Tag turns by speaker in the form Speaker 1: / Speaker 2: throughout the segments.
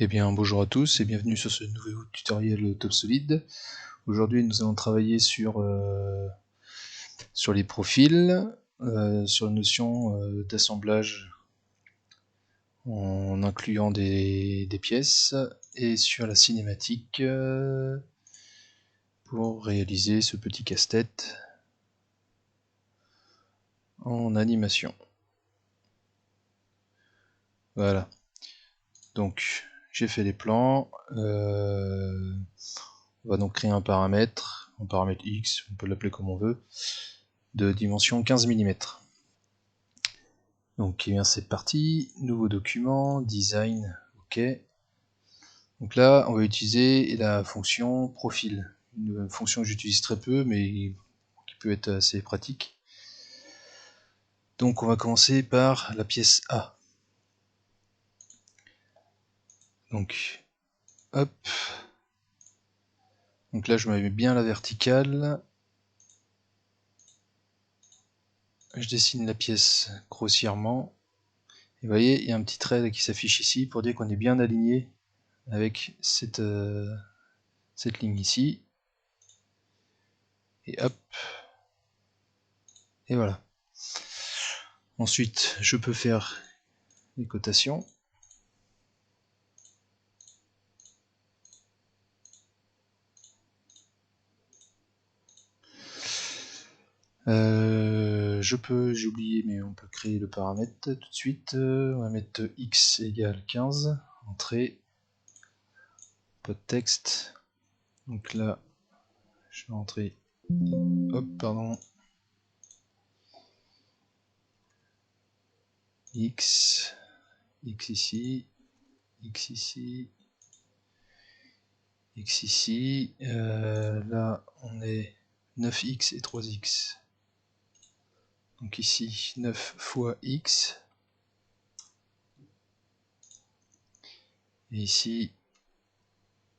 Speaker 1: Eh bien bonjour à tous et bienvenue sur ce nouveau tutoriel TopSolid. Aujourd'hui nous allons travailler sur les profils, sur la notion d'assemblage en incluant des pièces et sur la cinématique pour réaliser ce petit casse-tête en animation. Voilà, donc j'ai fait les plans. On va donc créer un paramètre X, on peut l'appeler comme on veut, de dimension 15 mm. Donc eh bien c'est parti, nouveau document, design, ok. Donc là on va utiliser la fonction profil, une fonction que j'utilise très peu mais qui peut être assez pratique. Donc on va commencer par la pièce A. Donc hop. Donc là je mets bien la verticale. Je dessine la pièce grossièrement. Et vous voyez, il y a un petit trait qui s'affiche ici pour dire qu'on est bien aligné avec cette ligne ici. Et hop. Et voilà. Ensuite, je peux faire les cotations. J'ai oublié, mais on peut créer le paramètre tout de suite. On va mettre x égale 15, entrée, pas de texte. Donc là, je vais entrer, hop, pardon, x ici, x ici, x ici. Là, on est 9x et 3x. Donc ici, 9 fois x. Et ici,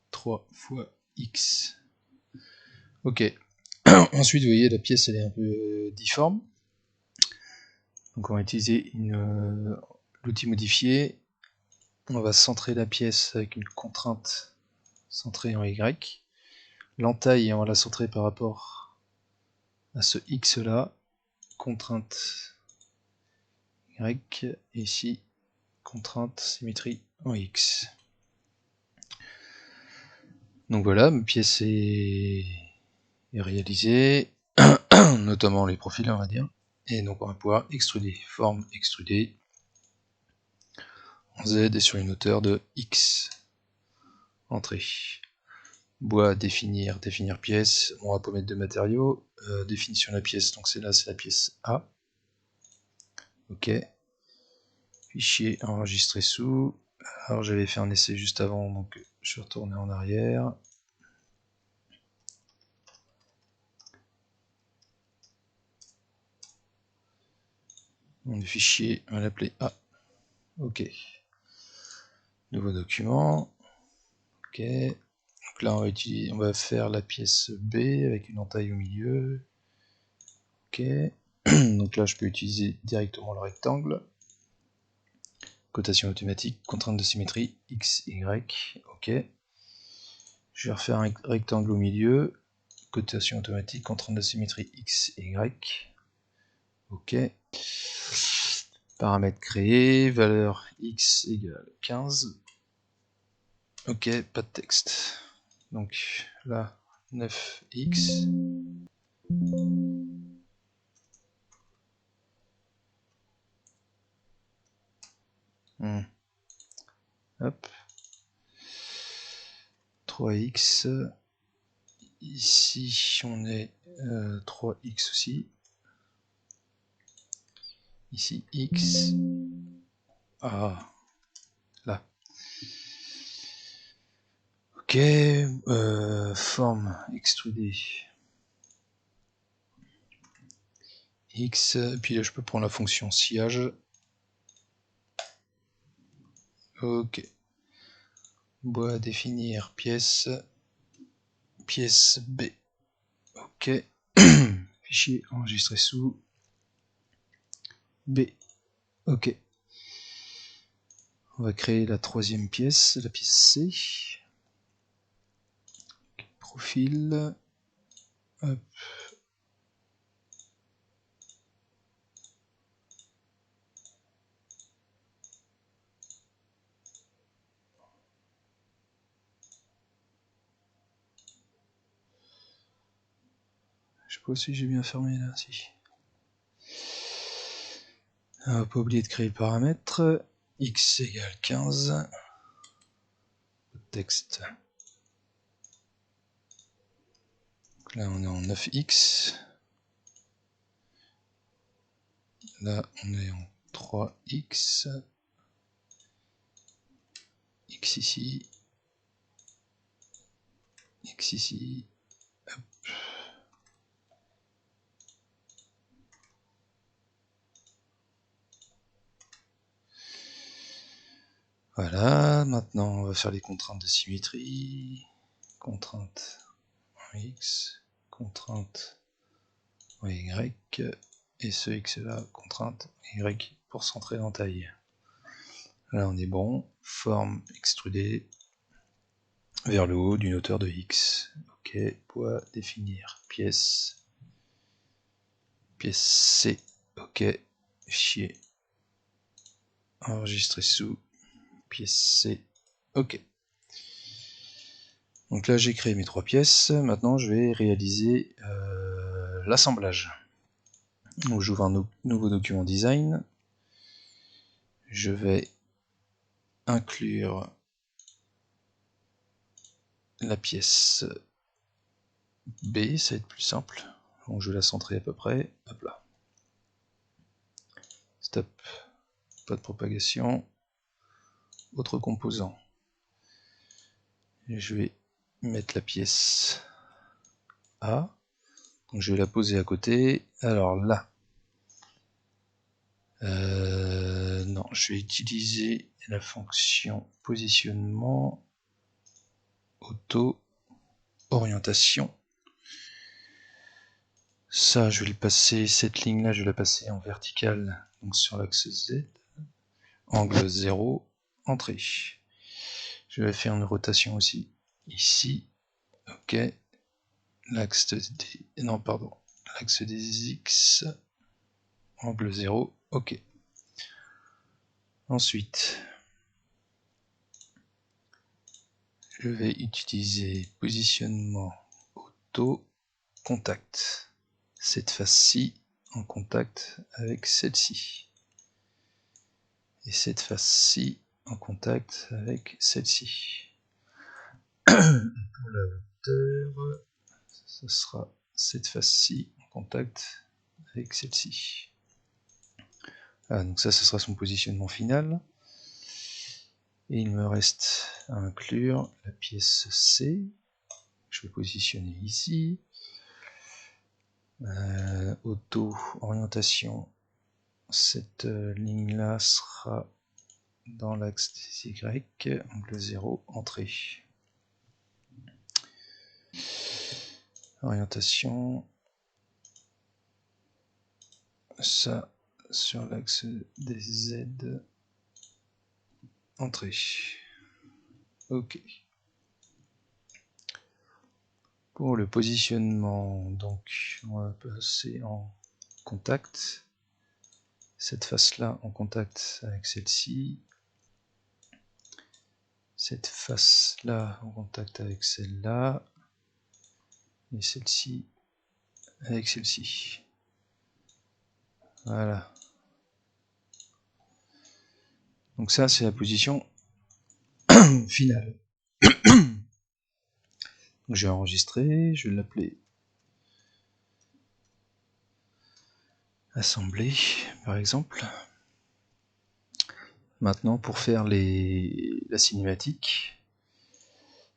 Speaker 1: 3 fois x. Ok. Ensuite, vous voyez, la pièce, elle est un peu difforme. Donc on va utiliser l'outil modifié. On va centrer la pièce avec une contrainte centrée en Y. L'entaille, on va la centrer par rapport à ce X là. Contrainte Y. Et ici, contrainte symétrie en X. Donc voilà, ma pièce est réalisée. Notamment les profils, on va dire. Et donc on va pouvoir extruder. Forme extrudée. En Z et sur une hauteur de X. Entrée. Bois, définir pièce. On va pas mettre de matériaux. Définition de la pièce, donc c'est la pièce A. Ok. Fichier enregistré sous. Alors j'avais fait un essai juste avant, donc je suis retourné en arrière. Mon fichier, on va l'appeler A. Ok. Nouveau document. Ok. Donc là on va faire la pièce B avec une entaille au milieu. Ok. Donc là je peux utiliser directement le rectangle. Cotation automatique, contrainte de symétrie, X, Y, ok. Je vais refaire un rectangle au milieu, cotation automatique, contrainte de symétrie, X, Y, ok. Paramètre créé, valeur X égale 15, ok, pas de texte. Donc là, 9X. Hop. 3X. Ici, on est 3X aussi. Ici, X. Ah, là. Ok, forme extrudée. X, puis là je peux prendre la fonction sillage. Ok. Bois, définir, pièce. Pièce B. Ok. Fichier enregistré sous. B. Ok. On va créer la troisième pièce, la pièce C. Profil. Hop. Je sais pas si j'ai bien fermé là, si. On va pas oublier de créer le paramètre. X égale 15. Texte. Donc là on est en 9x. Là on est en 3x. X ici. X ici. Hop. Voilà, maintenant on va faire les contraintes de symétrie. Contrainte en X, contrainte en Y, et ce X là, contrainte Y pour centrer en taille. Là on est bon, forme extrudée vers le haut d'une hauteur de X. Ok, poids définir, pièce C, ok, fichier, enregistrer sous, pièce C, ok. Donc là j'ai créé mes 3 pièces, maintenant je vais réaliser l'assemblage. Donc j'ouvre un nouveau document design, je vais inclure la pièce B, ça va être plus simple. Donc je vais la centrer à peu près, hop là. Stop, pas de propagation. Autre composant. Et je vais mettre la pièce A. Donc je vais la poser à côté. Alors là, non, je vais utiliser la fonction positionnement auto orientation. Ça, je vais le passer, cette ligne là, je vais la passer en verticale, donc sur l'axe Z. Angle 0, entrée. Je vais faire une rotation aussi ici. Ok. L'axe des. Non, pardon. L'axe des X. Angle 0. Ok. Ensuite, je vais utiliser positionnement auto contact. Cette face-ci en contact avec celle-ci. Et cette face-ci en contact avec celle-ci. Pour la hauteur, ce sera cette face-ci en contact avec celle-ci. Ah, donc ça, ce sera son positionnement final. Et il me reste à inclure la pièce C. Je vais positionner ici. Auto orientation. Cette ligne-là sera dans l'axe des Y. Angle 0, entrée. Orientation. Ça sur l'axe des Z. Entrée. Ok. Pour le positionnement, donc on va passer en contact. Cette face-là en contact avec celle-ci. Cette face-là en contact avec celle-là. Et celle-ci avec celle-ci. Voilà. Donc ça, c'est la position finale. Donc je vais enregistrer, je vais l'appeler assembler, par exemple. Maintenant, pour faire la cinématique,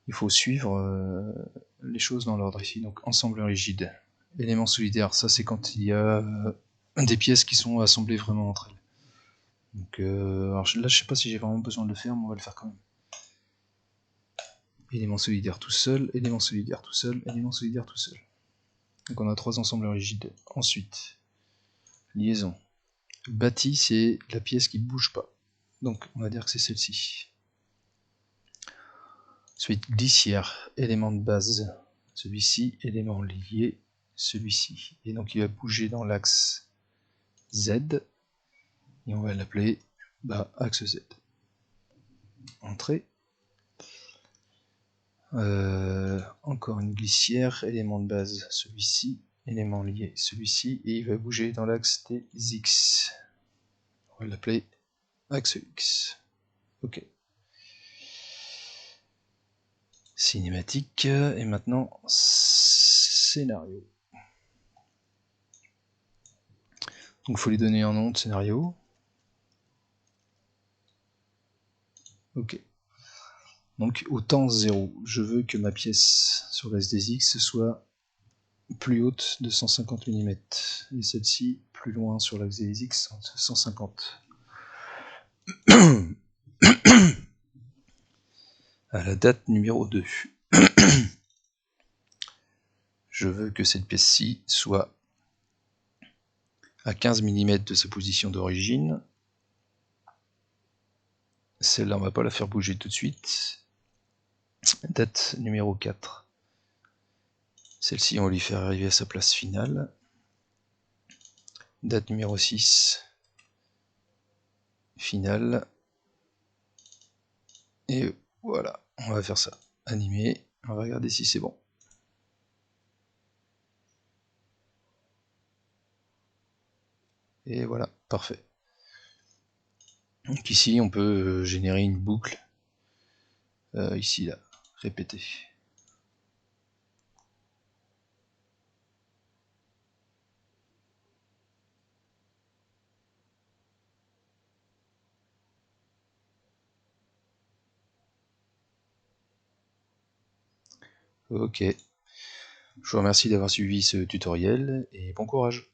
Speaker 1: il faut suivre les choses dans l'ordre ici. Donc ensembleur rigide, élément solidaire, ça c'est quand il y a des pièces qui sont assemblées vraiment entre elles. Donc alors là je sais pas si j'ai vraiment besoin de le faire, mais on va le faire quand même. Élément solidaire tout seul, élément solidaire tout seul, élément solidaire tout seul. Donc on a 3 ensembleurs rigides. Ensuite, liaison. Bâti, c'est la pièce qui ne bouge pas. Donc on va dire que c'est celle-ci. Ensuite, glissière, élément de base, celui-ci, élément lié, celui-ci. Et donc il va bouger dans l'axe Z, et on va l'appeler axe Z. Entrée. Encore une glissière, élément de base, celui-ci, élément lié, celui-ci, et il va bouger dans l'axe des X. On va l'appeler axe X. Ok. Cinématique, et maintenant scénario. Donc il faut lui donner un nom de scénario. Ok. Donc au temps 0, je veux que ma pièce sur l'axe des X soit plus haute de 150 mm, et celle-ci plus loin sur l'axe des X, 150. À la date numéro 2. Je veux que cette pièce-ci soit à 15 mm de sa position d'origine. Celle-là, on va pas la faire bouger tout de suite. Date numéro 4. Celle-ci, on va lui faire arriver à sa place finale. Date numéro 6. Finale. Et voilà, on va faire ça. Animer, on va regarder si c'est bon. Et voilà, parfait. Donc ici, on peut générer une boucle. Ici, là, répéter. Ok. Je vous remercie d'avoir suivi ce tutoriel et bon courage.